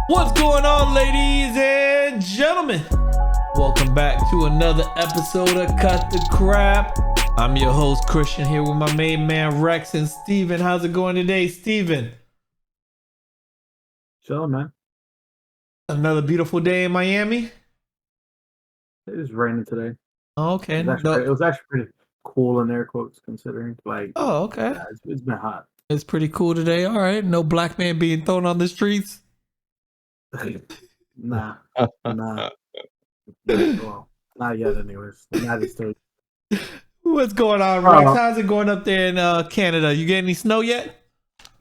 What's going on, ladies and gentlemen? Welcome back to another episode of Cut the Crap. I'm your host, Christian, here with my main man, Rex and Steven. How's it going today, Steven? Chill, man. Another beautiful day in Miami? It was raining today. Okay. It was actually pretty cool in air quotes, considering. Okay. Yeah, it's been hot. It's pretty cool today. All right. No black man being thrown on the streets. Nah. Well, not yet, anyways. United States. What's going on, Rex? How's it going up there in Canada? You get any snow yet?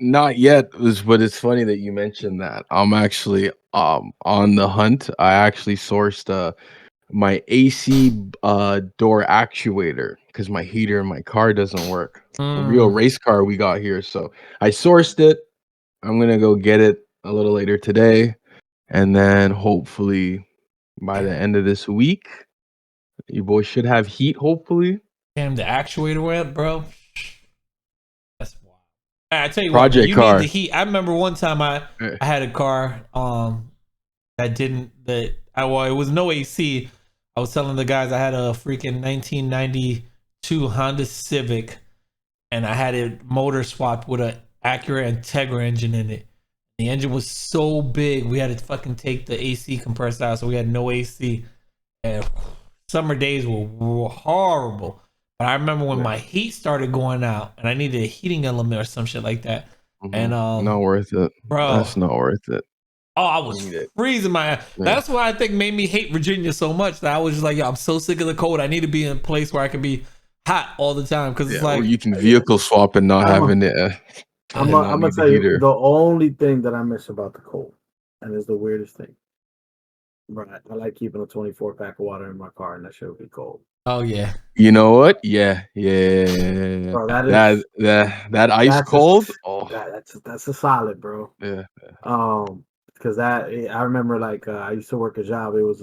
Not yet, but it's funny that you mentioned that. I'm actually on the hunt. I actually sourced my AC door actuator because my heater in my car doesn't work. A real race car we got here, so I sourced it. I'm gonna go get it a little later today, and then hopefully by the end of this week, you boys should have heat. Hopefully, Damn, the actuator went, bro. That's wild. I tell you Project what, man, you car. need the heat. I remember one time I had a car it was no AC. I was telling the guys I had a freaking 1992 Honda Civic, and I had it motor swapped with an Acura Integra engine in it. The engine was so big, we had to fucking take the AC compressor out, so we had no AC. And summer days were horrible. But I remember when my heat started going out, and I needed a heating element or some shit like that. And not worth it, bro. That's not worth it. Oh, I was freezing my ass. Yeah. That's why I think made me hate Virginia so much. That I was just like, yo, I'm so sick of the cold. I need to be in a place where I can be hot all the time. Because it's like you can vehicle swap and not having it. I'm gonna tell you the only thing that I miss about the cold, and it's the weirdest thing. Right, I like keeping a 24 pack of water in my car, and that shit would be cold. Oh yeah. You know what? Yeah. Bro, that ice cold. That's a solid, bro. Yeah. Because I remember I used to work a job. It was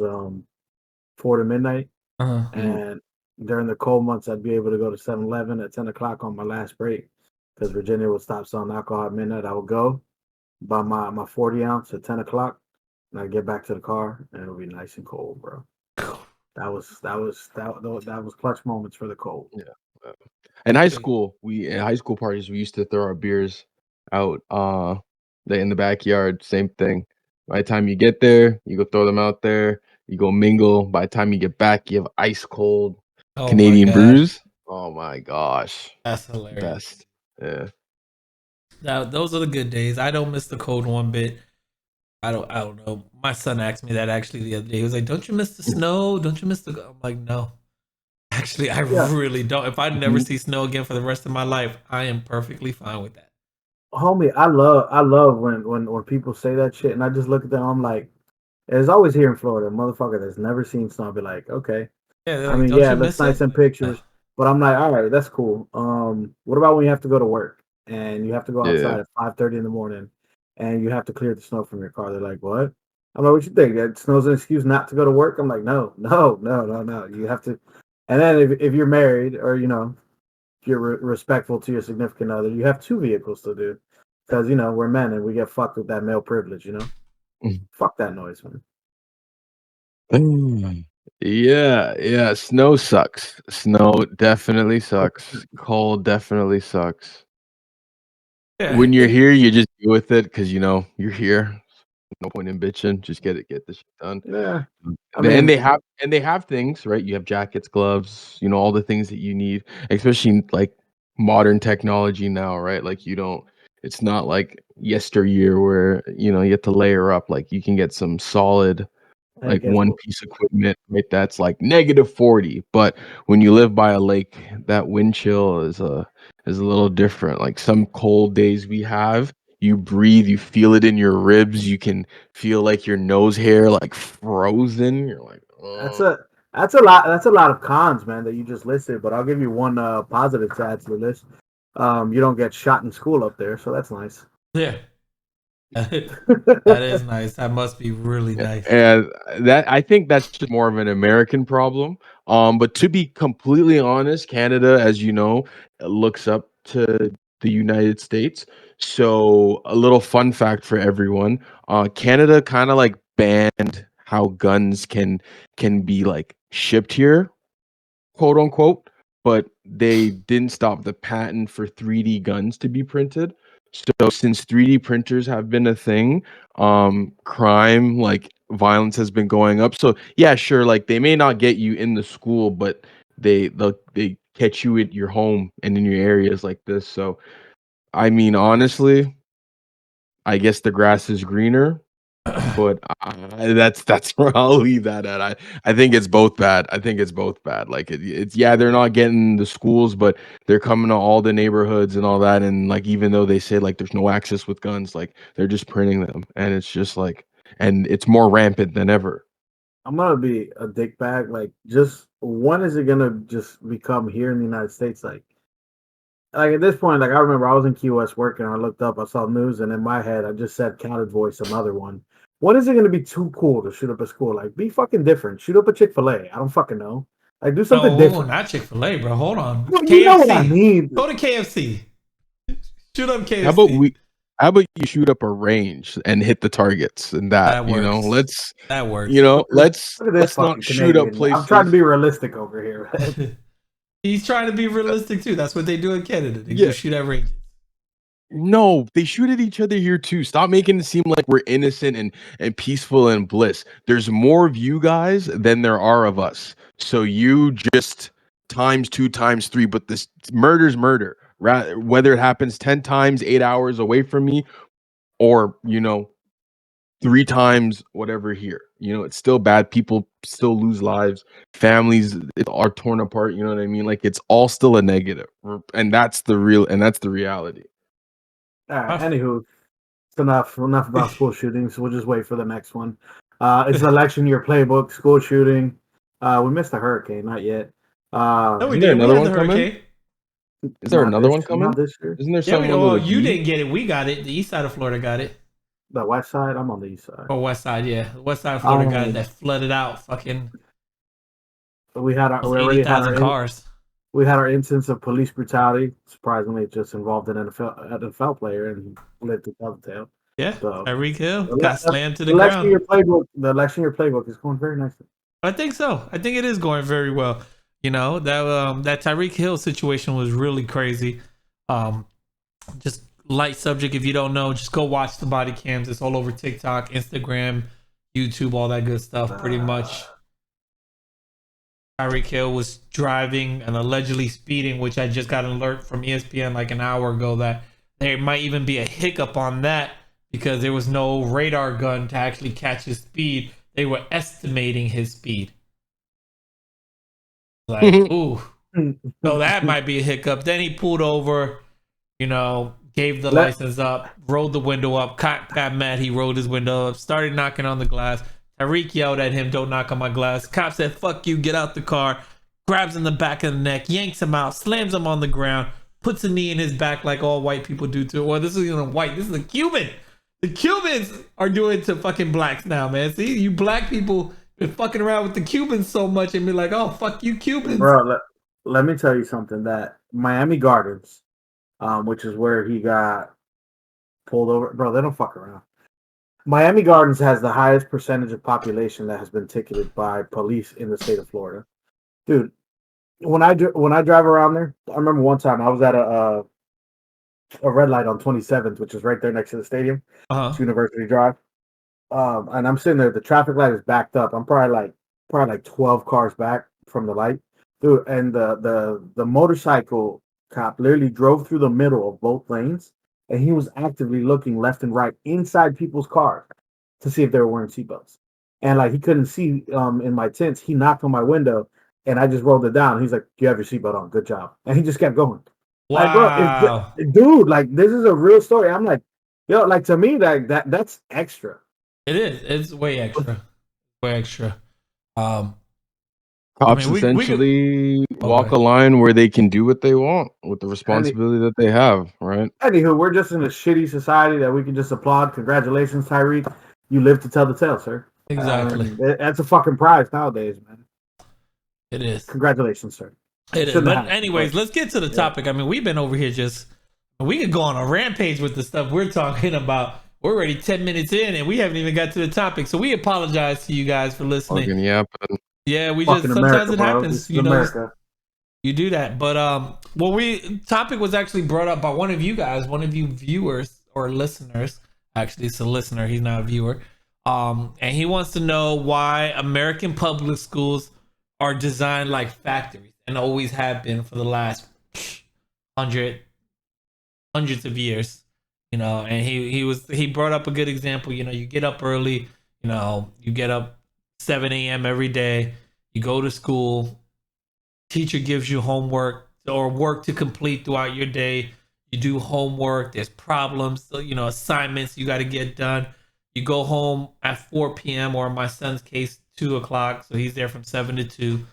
4 to midnight, and during the cold months, I'd be able to go to 7-Eleven at 10 o'clock on my last break because Virginia would stop selling alcohol at midnight. I would go buy my 40 ounce at 10 o'clock, and I'd get back to the car, and it would be nice and cold, bro. That was clutch moments for the cold. Yeah. In high school, at high school parties, we used to throw our beers out in the backyard. Same thing. By the time you get there, you go throw them out there. You go mingle. By the time you get back, you have ice cold Canadian brews. Oh my gosh, that's hilarious. Best. Yeah. Now those are the good days. I don't miss the cold one bit. I don't know. My son asked me that actually the other day. He was like, "Don't you miss the snow? Don't you miss the?" I'm like, "No, actually, I really don't. If I never see snow again for the rest of my life, I am perfectly fine with that." Homie, I love when people say that shit, and I just look at them. I'm like, it's always here in Florida, a motherfucker that's never seen snow. I'll be like, okay. Yeah, I mean, yeah, that's nice in pictures, but I'm like, all right, that's cool. What about when you have to go to work and you have to go outside at 5:30 in the morning? And you have to clear the snow from your car. They're like, what? I'm like, what you think? That snow's an excuse not to go to work? I'm like, no. You have to. And then if you're married or, if you're respectful to your significant other, you have 2 vehicles to do. Because, we're men and we get fucked with that male privilege, Fuck that noise, man. Yeah. Snow sucks. Snow definitely sucks. Cold definitely sucks. Yeah. When you're here, you just deal with it because you're here. No point in bitching. Just get this shit done. Yeah. And they have things, right? You have jackets, gloves, all the things that you need, especially like modern technology now, right? Like it's not like yesteryear where you have to layer up. Like you can get some solid one piece equipment, right? That's like -40. But when you live by a lake, that wind chill is a little different. Like some cold days we have, you breathe, you feel it in your ribs, you can feel like your nose hair like frozen. You're like, oh. That's a lot of cons, man, that you just listed, but I'll give you one positive to add to the list. You don't get shot in school up there, so that's nice. Yeah. That is nice. That must be really nice. And I think that's just more of an American problem. But to be completely honest, Canada, as you know, looks up to the United States. So a little fun fact for everyone: Canada kind of like banned how guns can be like shipped here, quote unquote, but they didn't stop the patent for 3D guns to be printed. So since 3D printers have been a thing, crime, like violence, has been going up. So yeah, sure, like they may not get you in the school, but they catch you at your home and in your areas like this. So I mean, honestly, I guess the grass is greener, but that's where I'll leave that at. I think it's both bad. I think it's both bad. Like it's yeah, they're not getting the schools, but they're coming to all the neighborhoods and all that. And like even though they say like there's no access with guns, like they're just printing them, and it's just like, and it's more rampant than ever. I'm gonna be a dick bag. Like, just when is it gonna just become here in the United States? Like at this point, like I remember I was in Key West working. I looked up, I saw news, and in my head, I just said counted voice another one. When is it gonna be too cool to shoot up a school? Like, be fucking different. Shoot up a Chick-fil-A. I don't fucking know. Like, do something No, different. not Chick-fil-A, bro. Hold on. Well, KFC. you know what I mean. Go to KFC. Shoot up KFC. How about you shoot up a range and hit the targets and that, you know, works. That works. Let's not shoot up places. I'm trying to be realistic over here. He's trying to be realistic too. That's what they do in Canada. They just shoot at ranges. No, they shoot at each other here too. Stop making it seem like we're innocent and peaceful and bliss. There's more of you guys than there are of us. So you just times 2 times 3, but this murder's murder. Whether it happens 10 times 8 hours away from me, or 3 times whatever here. It's still bad. People still lose lives. Families are torn apart. You know what I mean? Like it's all still a negative, and that's the reality. All right. Anywho, it's enough about school shootings. We'll just wait for the next one. It's an election year playbook. School shooting. We missed the hurricane. Not yet. No, we did. Another We had one the coming? hurricane. Is there another one coming? Not this year. Isn't there Yeah, someone? you didn't get it. We got it. The east side of Florida got it. The west side. I'm on the east side. Or west side, yeah. The west side of Florida got it that flooded out. Fucking. We already had 80,000 cars. We had our instance of police brutality. Surprisingly, it just involved an NFL player and lived to tell the tale. Yeah, so, Tyreek Hill got slammed to the ground. The election year playbook is going very nicely. I think so. I think it is going very well. That Tyreek Hill situation was really crazy. Just light subject. If you don't know, just go watch the body cams. It's all over TikTok, Instagram, YouTube, all that good stuff. Pretty much. Tyreek Hill was driving and allegedly speeding, which I just got an alert from ESPN like an hour ago that there might even be a hiccup on that because there was no radar gun to actually catch his speed. They were estimating his speed. Like, ooh. So that might be a hiccup. Then he pulled over, gave the license up, rolled the window up, got mad. He rolled his window up, started knocking on the glass. Tyreek yelled at him, "Don't knock on my glass." Cop said, "Fuck you, get out the car." Grabs him in the back of the neck, yanks him out, slams him on the ground, puts a knee in his back like all white people do to. Well, this isn't white. This is a Cuban. The Cubans are doing to fucking blacks now, man. See, you black people been fucking around with the Cubans so much and be like, "Oh, fuck you, Cubans." Bro, let me tell you something. That Miami Gardens, which is where he got pulled over. Bro, they don't fuck around. Miami Gardens has the highest percentage of population that has been ticketed by police in the state of Florida. Dude, when I drive around there, I remember one time I was at a red light on 27th, which is right there next to the stadium. It's University Drive. And I'm sitting there, the traffic light is backed up. I'm probably like 12 cars back from the light. Dude, and the motorcycle cop literally drove through the middle of both lanes. And he was actively looking left and right inside people's cars to see if they were wearing seatbelts. And like he couldn't see in my tints. He knocked on my window, and I just rolled it down. He's like, "You have your seatbelt on. Good job." And he just kept going. Wow, like, bro, dude, like this is a real story. I'm like, yo, like to me, that's extra. It is. It's way extra. Way extra. Cops essentially walk a line where they can do what they want with the responsibility that they have, right? Anywho, we're just in a shitty society that we can just applaud. Congratulations, Tyreek. You live to tell the tale, sir. Exactly. That's a fucking prize nowadays, man. It is. Congratulations, sir. It is. But anyways, let's get to the topic. I mean, we've been over here just We could go on a rampage with the stuff we're talking about. We're already 10 minutes in and we haven't even got to the topic. So we apologize to you guys for listening. Fucking yapping. Yeah, we Fucking just sometimes America, it bro. happens. This is America. You do that. But topic was actually brought up by one of you guys, one of you viewers or listeners. Actually, it's a listener, he's not a viewer. And he wants to know why American public schools are designed like factories and always have been for the last hundreds of years. And he brought up a good example. You get up early, you get up 7 a.m. every day, you go to school, teacher gives you homework or work to complete throughout your day. You do homework, there's problems, assignments you got to get done. You go home at 4 p.m. or in my son's case, 2 o'clock. So he's there from 7 to 2.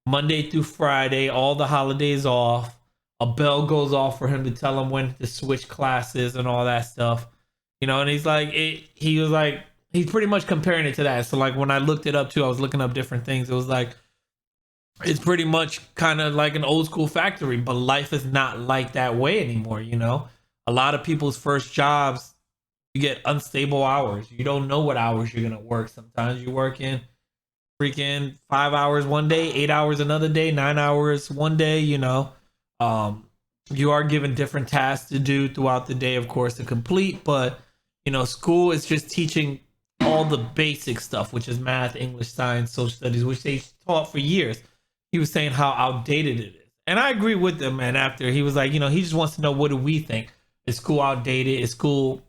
Monday through Friday, all the holidays off. A bell goes off for him to tell him when to switch classes and all that stuff. And he's like, he's pretty much comparing it to that. So like when I looked it up too, I was looking up different things. It was like, it's pretty much kind of like an old school factory, but life is not like that way anymore. A lot of people's first jobs, you get unstable hours. You don't know what hours you're going to work. Sometimes you work in freaking 5 hours one day, 8 hours another day, 9 hours one day. You are given different tasks to do throughout the day, of course, to complete. But, school is just teaching all the basic stuff, which is math, English, science, social studies, which they taught for years. He was saying how outdated it is. And I agree with him, man. After he was like, he just wants to know, what do we think? Is school outdated? Is school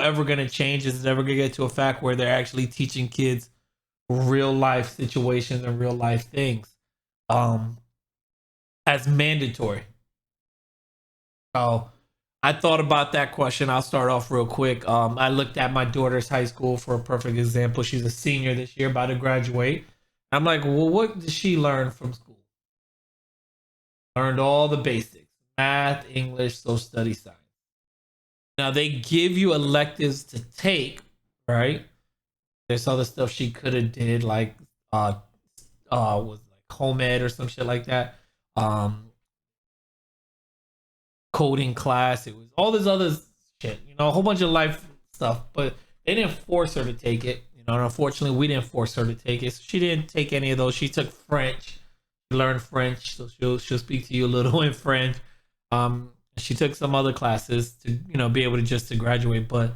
ever going to change? Is it ever going to get to a fact where they're actually teaching kids real life situations and real life things as mandatory? So I thought about that question. I'll start off real quick. I looked at my daughter's high school for a perfect example. She's a senior this year, about to graduate. I'm like, well, what did she learn from school? Learned all the basics: math, English, social studies, science. Now they give you electives to take, right? There's other stuff she could have did, like was like home ed or some shit like that. Coding class. It was all this other shit, a whole bunch of life stuff, but they didn't force her to take it. And unfortunately, we didn't force her to take it. So she didn't take any of those. She took French. She learned French, so she'll speak to you a little in French. She took some other classes to be able to graduate. But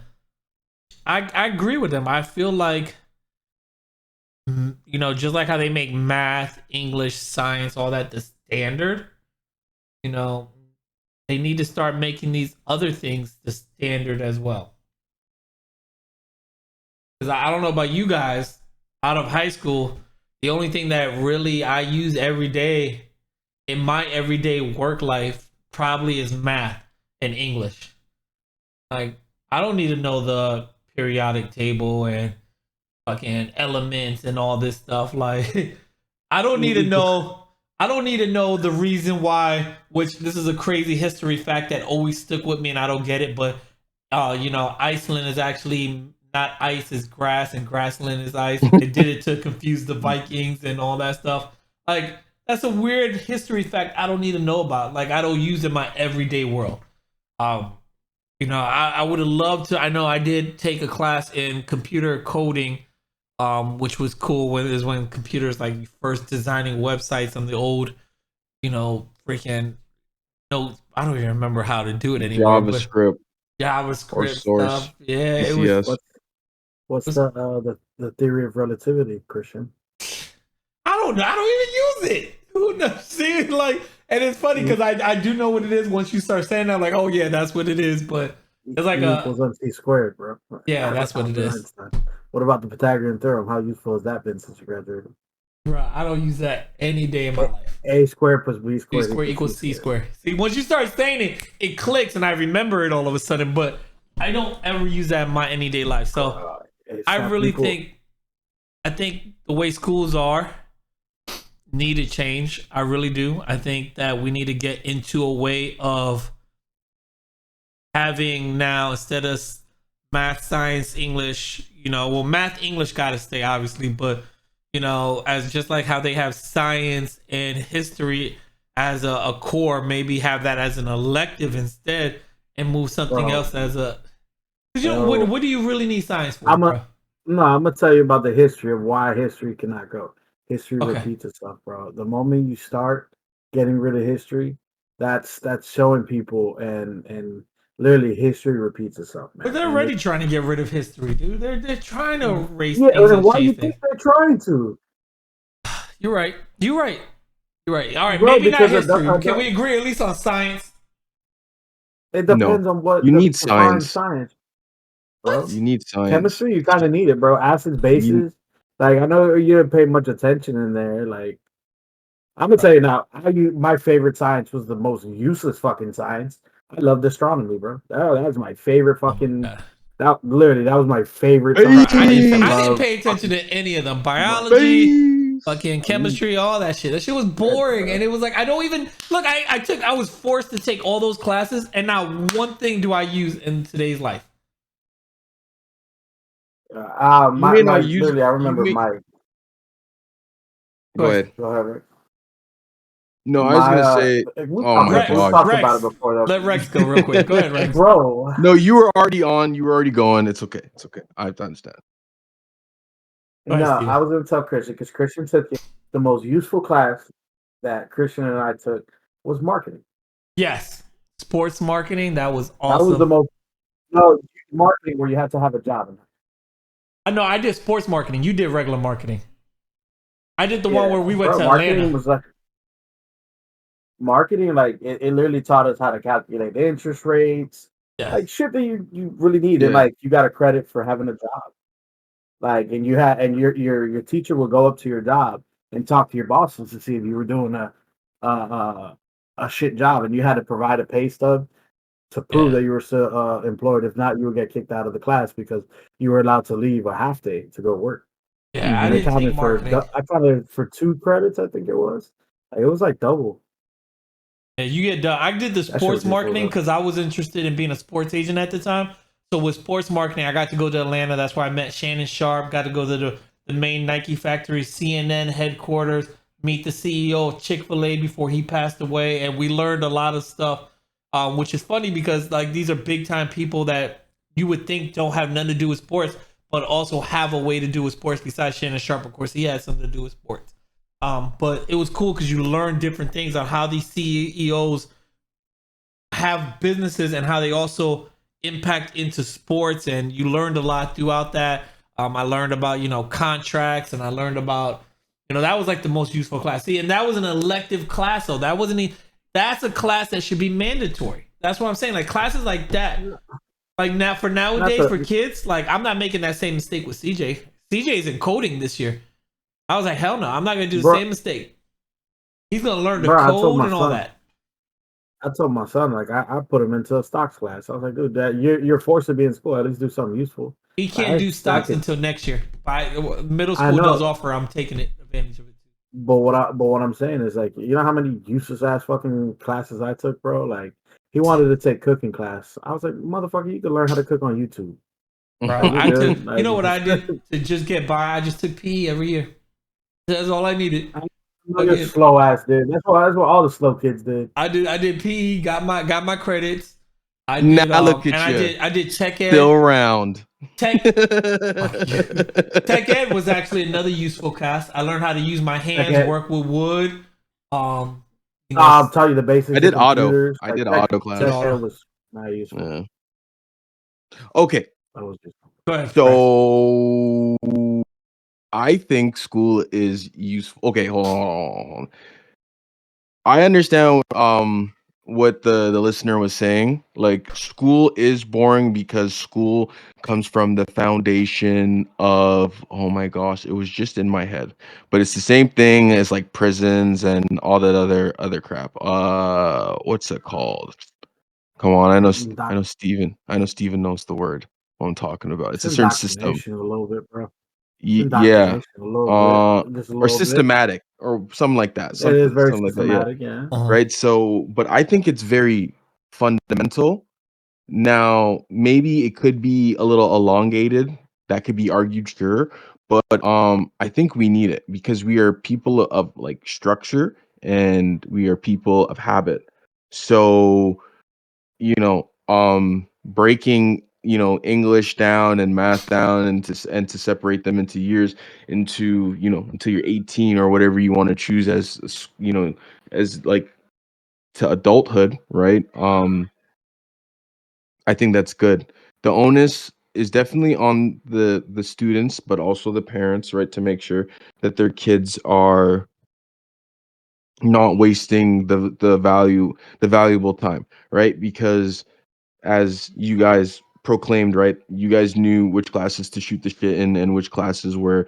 I agree with them. I feel like just like how they make math, English, science, all that the standard. They need to start making these other things the standard as well. Because I don't know about you guys, out of high school, the only thing that really I use every day in my everyday work life probably is math and English. Like, I don't need to know the periodic table and fucking elements and all this stuff. Like, I don't need to know the reason why, which this is a crazy history fact that always stuck with me and I don't get it, but Iceland is actually not ice, is grass, and grassland is ice. They did it to confuse the Vikings and all that stuff. Like, that's a weird history fact I don't need to know about. Like, I don't use it in my everyday world. I would have loved to. I know I did take a class in computer coding, which was cool when computers like first designing websites on the old, freaking no, I don't even remember how to do it anymore. JavaScript stuff. Yeah, PCS. it was. What's the theory of relativity, Christian? I don't know. I don't even use it. Who knows? See, like, and it's funny because I do know what it is. Once you start saying that, like, oh yeah, that's what it is. But it's like equals MC squared, bro. Yeah, that's what it is. Einstein. What about the Pythagorean theorem? How useful has that been since you graduated? Bro, I don't use that any day in my life. A squared plus B squared, equals C squared. See, once you start saying it, it clicks and I remember it all of a sudden, but I don't ever use that in my anyday life. So I really think the way schools are need to change. I really do. I think that we need to get into a way of having now, instead of math, science, English, math, English got to stay obviously, but as just like how they have science and history as a core, maybe have that as an elective instead, and move something Bro, else as a. Cause so what do you really need science for, I'm bro? I'm gonna tell you about the history of why history cannot go. History Okay. repeats itself, bro. The moment you start getting rid of history, that's showing people and literally history repeats itself, But man. they're And already trying to get rid of history, dude. They're trying to erase yeah, things and and why do change you things. think they're trying to, You're right. You're right. You're right. All right, bro? maybe not Because history. Can we agree at least on science? it No, depends on what you need defines science. science, bro. What? You need science. Chemistry, you kind of need it, bro. Acids, You, bases. Like I know you didn't pay much attention in there. Like I'm gonna tell you now, my favorite science was the most useless fucking science. I loved astronomy, bro. That was my favorite Oh my fucking. god. That was my favorite Bro, science. I used to I didn't love pay attention fucking. to any of them. Biology, space. fucking chemistry, all that shit. That shit was boring. And it was like I don't even look, I was forced to take all those classes, and not one thing do I use in today's life. You may My not use. literally, I You remember may my. Go go ahead. ahead. Go ahead, Rick. No, I was My gonna say. Oh my Rex, we gosh. talked about it Rex. before Let Rex go real quick. Go ahead, though, Rex. bro. No, you were already on. You were already going. It's okay. It's okay. I understand. Go ahead, No, Steven. I was gonna tell Christian because Christian took it. The most useful class that Christian and I took was marketing. Yes. Sports marketing, that was That was the awesome. most no marketing where you had to have a job. I know I did sports marketing. You did regular marketing. I did the one Yeah, where we went bro. to Marketing Atlanta. was like marketing. Like it literally taught us how to calculate the interest rates, Yes. like shit that you really need, and Yeah. like you got a credit for having a job. Like, and you had, and your teacher would go up to your job and talk to your bosses to see if you were doing a a shit job, and you had to provide a pay stub to prove Yeah. that you were still employed. If not, you would get kicked out of the class because you were allowed to leave a half day to go work. Yeah, I Mm-hmm. And didn't take marketing. I counted for 2 credits. I think it was. Like, it was like double. Yeah, you get done. I did the That shit sports was useful marketing though. because I was interested in being a sports agent at the time. So with sports marketing, I got to go to Atlanta. That's where I met Shannon Sharp. Got to go to the main Nike factory, CNN headquarters, meet the CEO of Chick-fil-A before he passed away, and we learned a lot of stuff. Which is funny because like these are big time people that you would think don't have nothing to do with sports, but also have a way to do with sports. Besides Shannon Sharp, of course, he had something to do with sports. But it was cool because you learn different things on how these CEOs have businesses and how they also impact into sports, and you learned a lot throughout that. I learned about contracts, and I learned about that was like the most useful class. See, and that was an elective class, so that wasn't that's a class that should be mandatory. That's what I'm saying. Like classes like that, like now for Not nowadays for the kids, like I'm not making that same mistake with CJ. CJ's in coding this year. I was like, hell no, I'm not gonna do the bro, same mistake. He's gonna learn to bro. code and all that. I told my son, like, I put him into a stocks class. I was like, dude, that you're forced to be in school. At least do something useful. He can't do I stocks could, until next year. By middle I school does know, offer. I'm taking advantage of it. but what I'm saying is like, you know how many useless ass fucking classes I took, bro? Like, he wanted to take cooking class. I was like, motherfucker, you can learn how to cook on YouTube. Bro, Like, you're I took. good. You Like, know what I did to just get by? I just took PE every year. That's all I needed. I know you're Again, slow ass, dude. That's what all the slow kids did. I did PE. Got my credits. I Now did look and at you, I did tech still ed. around. Tech Fuck you. Tech ed was actually another useful class. I learned how to use my hands, Okay, work with wood. Um, I'll tell you the I basics of did auto. computers. I Like did auto did tech class. auto. ed was not useful. Yeah. Okay, That was useful. Go ahead, Rex. so I think school is useful. Okay, hold on. I understand what the listener was saying. Like school is boring because school comes from the foundation of, oh my gosh, it was just in my head. But it's the same thing as like prisons and all that other crap. What's it called? Come on, I know Steven. I know Steven knows the word what I'm talking about. It's It's a certain system. indoctrination a little bit, bro. It's Yeah. indoctrination a little bit, just a Or little bit. systematic or something like that. It is very Something like that. Yeah. systematic, yeah. Right. So, but I think it's very fundamental. Now, maybe it could be a little elongated. That could be argued, sure. But I think we need it because we are people of like structure and we are people of habit. So, breaking English down and math down, and to separate them into years, into until you're 18 or whatever you want to choose as as like to adulthood, right? I think that's good. The onus is definitely on the students, but also the parents, right, to make sure that their kids are not wasting the valuable time, right? Because as you guys proclaimed, right, you guys knew which classes to shoot the shit in and which classes where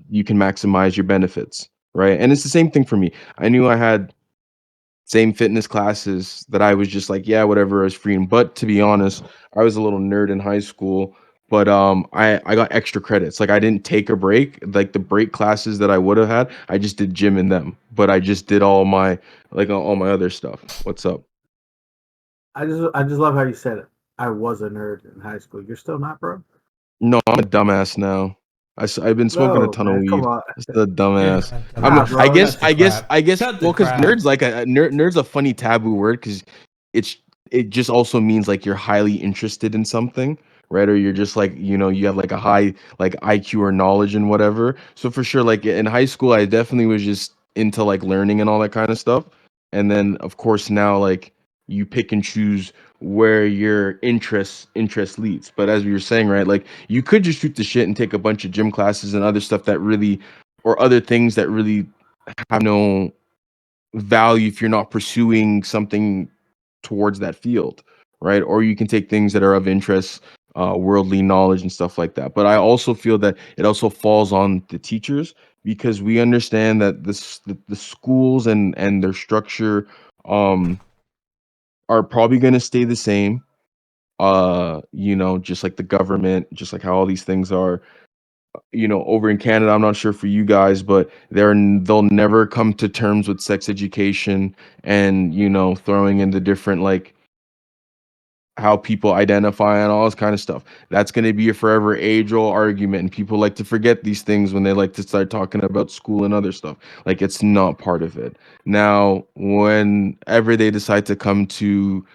you can maximize your benefits, right? And it's the same thing for me. I knew I had same fitness classes that I was just like, yeah, whatever, I was free. But to be honest, I was a little nerd in high school. But I got extra credits. Like I didn't take a break. Like the break classes that I would have had, I just did gym in them. But I just did all my other stuff. What's up? I just love how you said it. I was a nerd in high school. You're still not, bro? No, I'm a dumbass now. I've been smoking a No, ton of man. Come weed. on. It's the You're dumbass. not a I'm. Nah, dumbass. I bro. guess. Cut the crap. Cut the Well, because crap. nerds like nerd's a funny taboo word because it's it just also means like you're highly interested in something, right? Or you're just like you have like a high like IQ or knowledge and whatever. So for sure, like in high school, I definitely was just into like learning and all that kind of stuff. And then of course now like you pick and choose where your interest leads. But as we were saying, right, like you could just shoot the shit and take a bunch of gym classes and other stuff that really, or other things that really have no value if you're not pursuing something towards that field, right? Or you can take things that are of interest, worldly knowledge and stuff like that. But I also feel that it also falls on the teachers because we understand that the schools and their structure um are probably going to stay the same, just like the government, just like how all these things are, over in Canada. I'm not sure for you guys, but they'll never come to terms with sex education and throwing in the different like how people identify and all this kind of stuff. That's going to be a forever age-old argument, and people like to forget these things when they like to start talking about school and other stuff. Like it's not part of it. Now whenever they decide to come to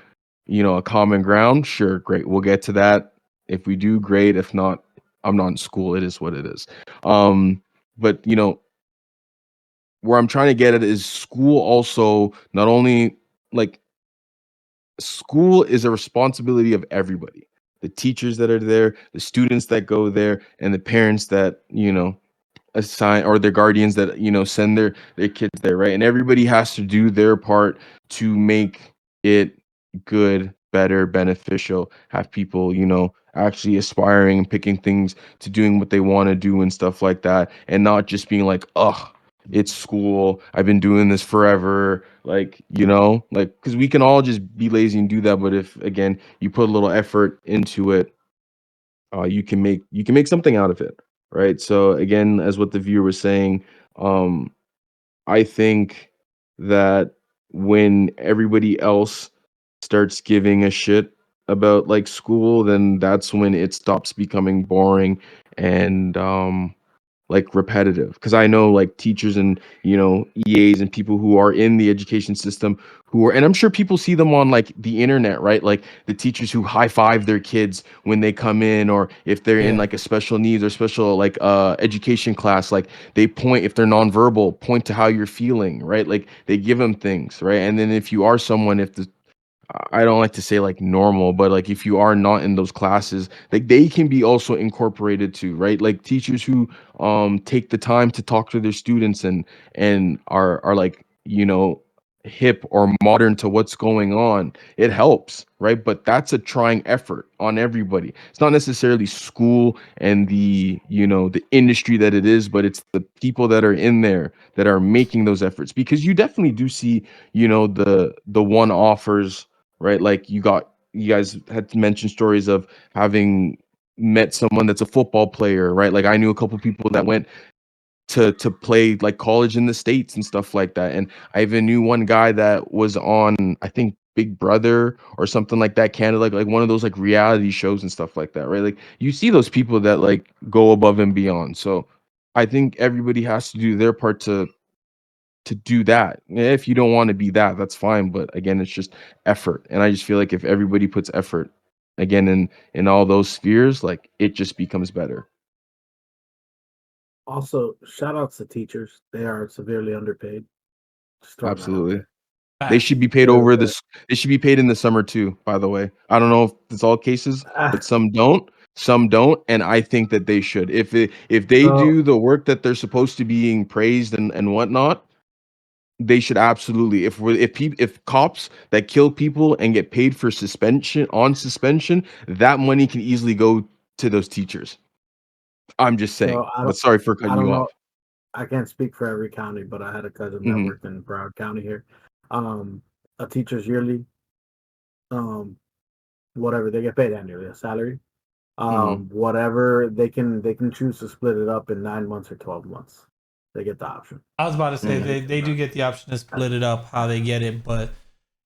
a common ground, sure, great, we'll get to that. If we do, great. If not, I'm not in school. It is what it is. But where I'm trying to get at is school also not only like school is a responsibility of everybody. The teachers that are there, the students that go there, and the parents that assign, or their guardians that send their kids there, right? And everybody has to do their part to make it good, better, beneficial, have people actually aspiring and picking things to doing what they want to do and stuff like that, and not just being like, oh, it's school, I've been doing this forever, like like, because we can all just be lazy and do that, but if again you put a little effort into it, you can make something out of it, right? So again, as what the viewer was saying, um I think that when everybody else starts giving a shit about like school, then that's when it stops becoming boring and like repetitive, because I know like teachers and EAs and people who are in the education system who are, and I'm sure people see them on like the internet, right? Like the teachers who high five their kids when they come in, or if they're in Yeah. like a special needs or special like education class, like they point, if they're nonverbal, point to how you're feeling, right? Like they give them things, right? And then if you are someone, if the I don't like to say like normal, but like if you are not in those classes, like they can be also incorporated too, right? Like teachers who take the time to talk to their students and are like, hip or modern to what's going on. It helps, right? But that's a trying effort on everybody. It's not necessarily school and the industry that it is, but it's the people that are in there that are making those efforts, because you definitely do see, the one offers, right? Like you guys had mentioned stories of having met someone that's a football player, right? Like I knew a couple people that went to play like college in the States and stuff like that. And I even knew one guy that was on, I think, Big Brother or something like that, Canada, like one of those like reality shows and stuff like that, right? Like you see those people that like go above and beyond. So I think everybody has to do their part to do that. If you don't want to be that, that's fine. But again, it's just effort. And I just feel like if everybody puts effort again in all those spheres, like it just becomes better. Also, shout outs to teachers. They are severely underpaid. Just throwing that out Absolutely. there. They should be paid Really over good. this. They should be paid in the summer too, by the way. I don't know if it's all cases, Ah, but some don't. Some don't, and I think that they should. If they so do the work that they're supposed to being praised and whatnot, they should absolutely. If cops that kill people and get paid for suspension, that money can easily go to those teachers. I'm just saying. so But sorry for I cutting don't you know. off. I can't speak for every county, but I had a cousin that Hmm. worked in Broward County here. Um, a teacher's yearly, um, whatever they get paid annually, a salary. Hmm. Whatever they can choose to split it up in 9 months or 12 months. They get the option. I was about to say Hmm. they do get the option to split it up how they get it, but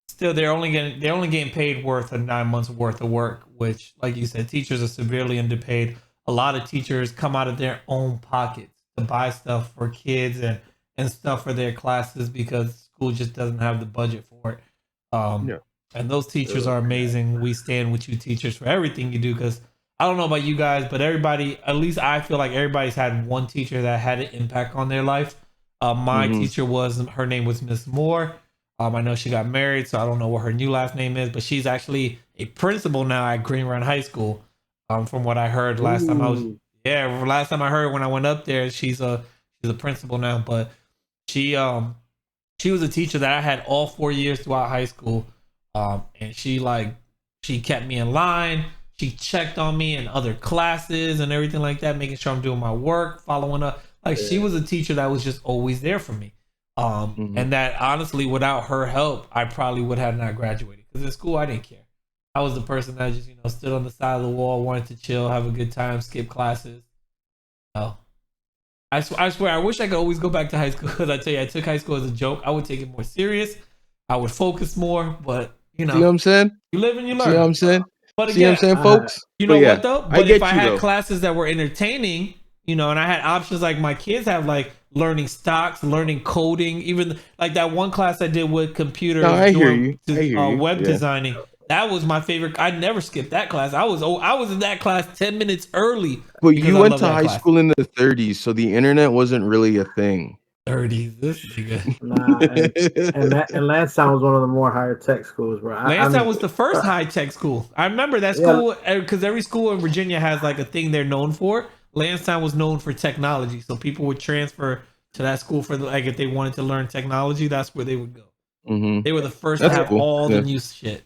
still they're only getting paid worth of 9 months worth of work, which, like you said, teachers are severely underpaid. A lot of teachers come out of their own pockets to buy stuff for kids and stuff for their classes because school just doesn't have the budget for it. Um, Yeah. and those teachers So, are amazing. We stand with you, teachers, for everything you do. Because I don't know about you guys, but everybody, at least I feel like everybody's had one teacher that had an impact on their life. My Hmm. teacher her name was Miss Moore. I know she got married, so I don't know what her new last name is, but she's actually a principal now at Green Run High School. From what I heard ooh, last time I heard when I went up there, she's a principal now. But she she was a teacher that I had all 4 years throughout high school. And she kept me in line. She checked on me in other classes and everything like that, making sure I'm doing my work, following up. Like, she yeah. was a teacher that was just always there for me. Hmm. And that, honestly, without her help, I probably would have not graduated. Because in school, I didn't care. I was the person that just, stood on the side of the wall, wanted to chill, have a good time, skip classes. Oh, I swear, I wish I could always go back to high school, because I tell you, I took high school as a joke. I would take it more serious. I would focus more, but See what I'm saying? you live and you See what learn. I'm saying? But See what I'm again, saying, I folks? you But know what yeah, though? I But if get I you had though. classes that were entertaining, and I had options, like my kids have, like learning stocks, learning coding, even like that one class I did with No, computers I hear doing you. I hear you. web Yeah. designing. That was my favorite. I never skipped that class. I was in that class 10 minutes early But because you I went love to that high class. school in the 30s, so the internet wasn't really a thing. 30s, this nigga. nah, and Lansdowne was one of the more higher tech schools, bro. I Lansdowne mean, was the first high tech school. I remember that yeah, school because every school in Virginia has like a thing they're known for. Lansdowne was known for technology, so people would transfer to that school for like if they wanted to learn technology, that's where they would go. Hmm. They were the first to That's I have cool. all the Yeah. new shit.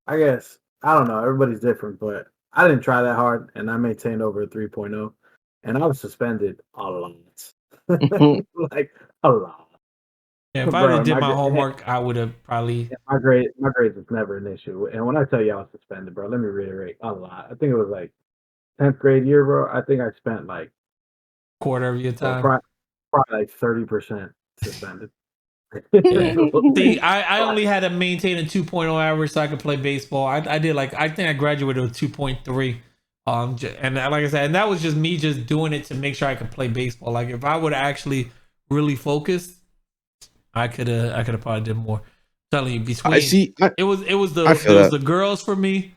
I guess I don't know. Everybody's different, but I didn't try that hard, and I maintained over a 3.0, and I was suspended a lot, like a lot, Yeah, if I bro. did my homework, I would have probably My grades was never an issue. And when I tell you I was suspended, bro, let me reiterate, a lot. I think it was like 10th grade year, bro. I think I spent like quarter of your well, time. probably like 30% suspended. Yeah. See, Like, I only had to maintain a 2.0 average so I could play baseball. I did like I think I graduated with 2.3. And like I said, and that was just me just doing it to make sure I could play baseball. Like if I would have actually really focused, I could have probably did more. I'm telling you, I between see. I it feel was that. the girls for me.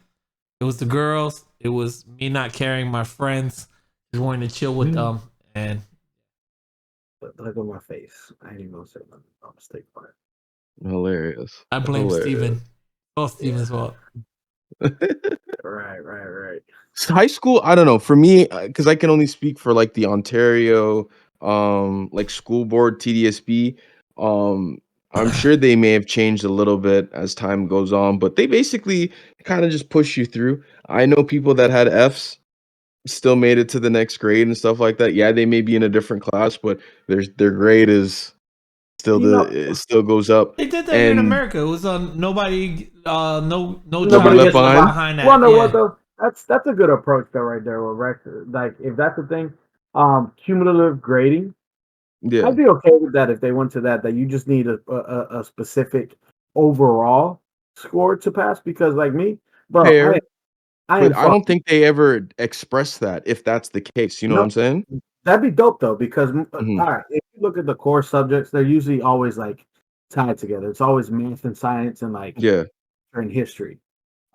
It was the girls. It was me not carrying my friends, just wanting to chill with them, and look at my face. I ain't even gonna say nothing. I'm gonna stay quiet. Hilarious. I blame Hilarious. Steven. Oh, Yeah. Steven's fault. Right. So high school, I don't know. For me, because I can only speak for like the Ontario, like school board TDSB. Um, I'm sure they may have changed a little bit as time goes on, but they basically kind of just push you through. I know people that had Fs still made it to the next grade and stuff like that. Yeah, they may be in a different class, but their grade is still You know, it still goes up, They did that here in and America. It was nobody, no nobody child nobody left gets gets left behind. behind. well, That, no, what yeah, though? That's a good approach though, right there. With record, like if that's the thing, cumulative grading. Yeah, I'd be okay with that if they went to that. That you just need a specific overall score to pass. Because like me, bro, fair. I am But I don't fucking think they ever express that if that's the case. You know what no. I'm saying? That'd be dope though. Because Mhm. all right, if look at the core subjects, they're usually always like tied together. It's always math and science and like Yeah. history.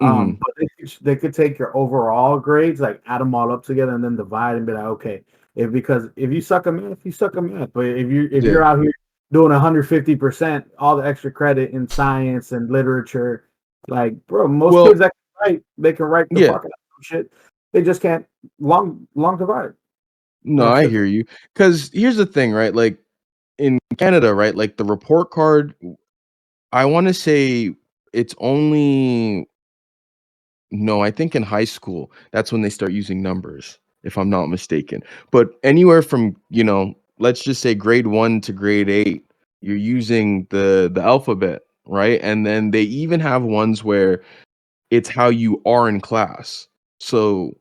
Mhm. But they could take your overall grades, like add them all up together, and then divide and be like, okay, because if you suck at math, you suck at math. But if Yeah. you're out here doing 150%, all the extra credit in science and literature, like bro, most Well, kids that can write, they can write the yeah. fuck out of shit. They just can't long divide. No, That's I just hear you. Because here's the thing, right? Like in Canada, right? Like the report card, I want to say it's only no, I think in high school, that's when they start using numbers, if I'm not mistaken. But anywhere from, let's just say grade 1 to grade 8, you're using the alphabet, right? And then they even have ones where it's how you are in class. So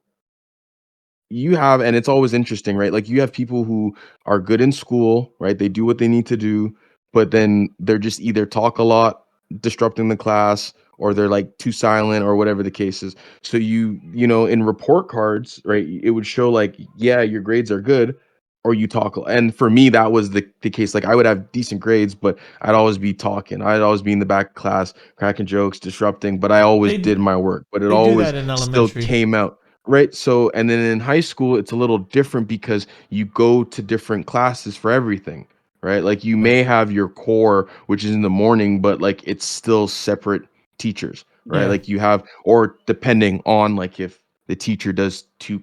you have, and it's always interesting, right? Like you have people who are good in school, right? They do what they need to do, but then they're just either talk a lot, disrupting the class, or they're like too silent or whatever the case is. So in report cards, right, it would show like, yeah, your grades are good, or you talk. And for me, that was the case. Like I would have decent grades, but I'd always be talking. I'd always be in the back of class, cracking jokes, disrupting, but I always They did my work, but it they do always that in still elementary. came out. Right. So, and then in high school, it's a little different because you go to different classes for everything. Right. Like you Yeah. may have your core, which is in the morning, but like it's still separate teachers. Right. Yeah. Like you have, or depending on like if the teacher does two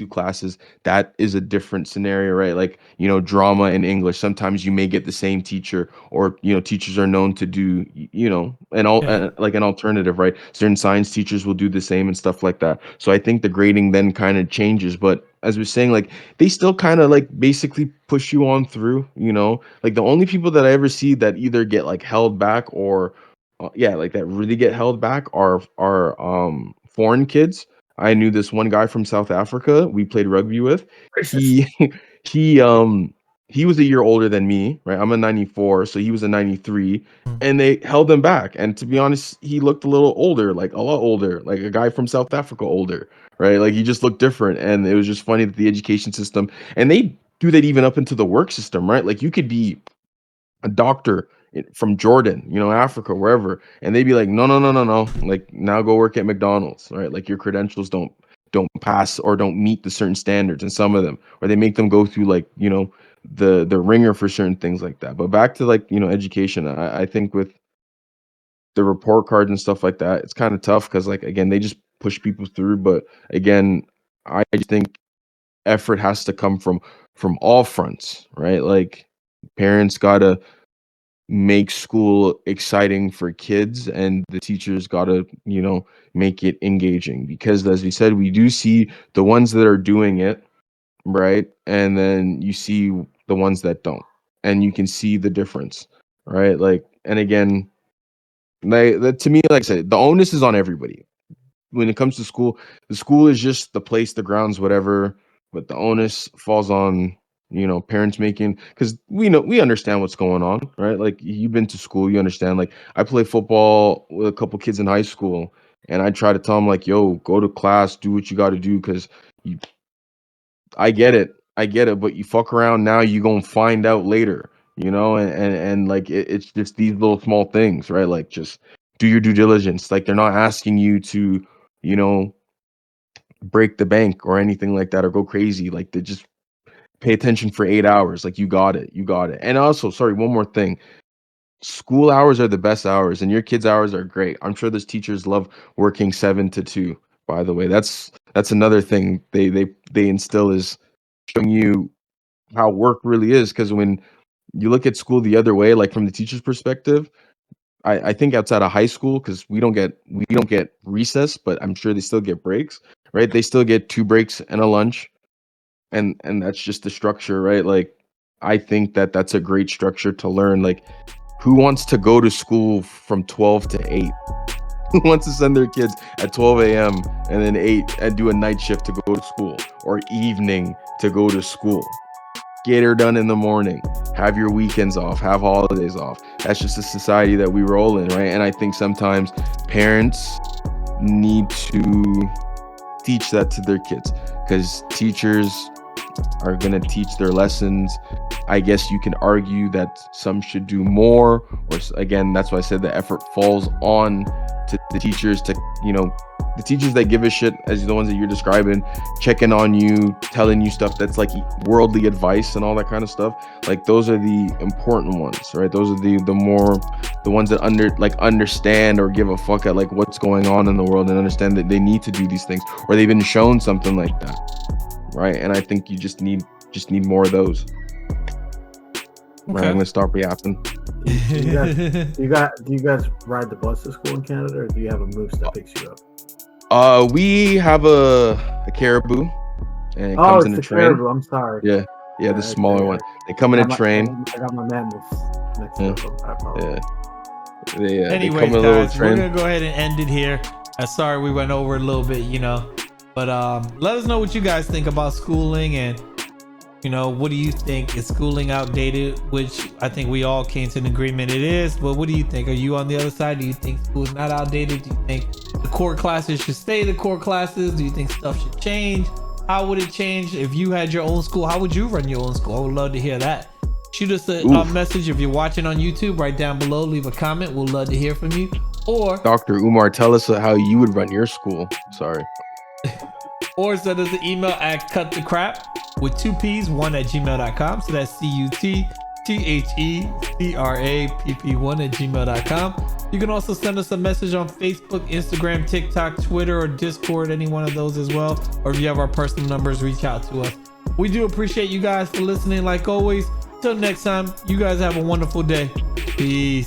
classes, that is a different scenario, right? Like, drama and English. Sometimes you may get the same teacher, or teachers are known to do, Yeah. like an alternative, right? Certain science teachers will do the same and stuff like that. So I think the grading then kind of changes. But as we're saying, like they still kind of like basically push you on through, like the only people that I ever see that either get like held back or yeah, like that really get held back are foreign kids. I knew this one guy from South Africa we played rugby with. racist. He he um he was a year older than me, right? I'm a 94, so he was a 93, Mm. and they held him back. And to be honest, he looked a little older, like a lot older, like a guy from South Africa older, right? Like he just looked different. And it was just funny that the education system, and they do that even up into the work system, right? Like you could be a doctor from Jordan, Africa, wherever, and they'd be like, no, no, no, no, no, like now go work at McDonald's, right? Like your credentials don't pass or don't meet the certain standards, and some of them, or they make them go through like the ringer for certain things like that. But back to like education, I think with the report cards and stuff like that, it's kind of tough because like again they just push people through. But again, I just think effort has to come from all fronts, right? Like parents gotta make school exciting for kids, and the teachers got to make it engaging, because as we said, we do see the ones that are doing it right, and then you see the ones that don't, and you can see the difference, right? Like, and again, like that, to me, like I said, the onus is on everybody when it comes to school. The school is just the place, the grounds, whatever, but the onus falls on parents making, because we understand what's going on, right? Like you've been to school, you understand. Like I play football with a couple kids in high school, and I try to tell them like, yo, go to class, do what you got to do, because you I get it, but you fuck around now, you gonna find out later, and like it's just these little small things, right? Like just do your due diligence. Like they're not asking you to you know break the bank or anything like that, or go crazy. Like they just pay attention for 8 hours. Like you got it. And also, sorry, one more thing. School hours are the best hours, and your kids' hours are great. I'm sure those teachers love working 7 to 2. By the way, that's another thing they instill, is showing you how work really is. Because when you look at school the other way, like from the teacher's perspective, I think outside of high school, because we don't get recess, but I'm sure they still get breaks, right? They still get 2 breaks and a lunch, and that's just the structure, right? Like I think that's a great structure to learn. Like who wants to go to school from 12 to 8? Who wants to send their kids at 12 a.m. and then 8 and do a night shift to go to school, or evening to go to school? Get her done in the morning. Have your weekends off. Have holidays off. That's just the society that we roll in, right? And I think sometimes parents need to teach that to their kids, because teachers are going to teach their lessons I guess you can argue that some should do more, or again, that's why I said the effort falls on to the teachers to, you know, the teachers that give a shit, as the ones that you're describing, checking on you, telling you stuff that's like worldly advice and all that kind of stuff. Like those are the important ones, right? Those are the ones that understand or give a fuck at like what's going on in the world and understand that they need to do these things, or they've been shown something like that, right? And I think you just need more of those. Right, I'm gonna stop yapping. Do you guys ride the bus to school in Canada, or do you have a moose that picks you up? We have a caribou, and it comes in a train. Caribou. I'm sorry. Yeah, the smaller one. They come in a train. I got my mammoth next to them. I apologize. Anyways, guys, we're gonna go ahead and end it here. Sorry we went over a little bit, you know, but let us know what you guys think about schooling, and you know, what do you think? Is schooling outdated? Which I think we all came to an agreement it is, but what do you think? Are you on the other side? Do you think school's not outdated? Do you think the core classes should stay the core classes? Do you think stuff should change? How would it change if you had your own school? How would you run your own school? I would love to hear that. Shoot us a message if you're watching on YouTube right down below. Leave a comment. We'll love to hear from you. Or Dr. Umar, tell us how you would run your school. Sorry. Or send us an email at cutthecrap with 2 P's, 1@gmail.com. So that's CUTTHECRAPP1@gmail.com. You can also send us a message on Facebook, Instagram, TikTok, Twitter, or Discord, any one of those as well. Or if you have our personal numbers, reach out to us. We do appreciate you guys for listening like always. Till next time, you guys have a wonderful day. Peace.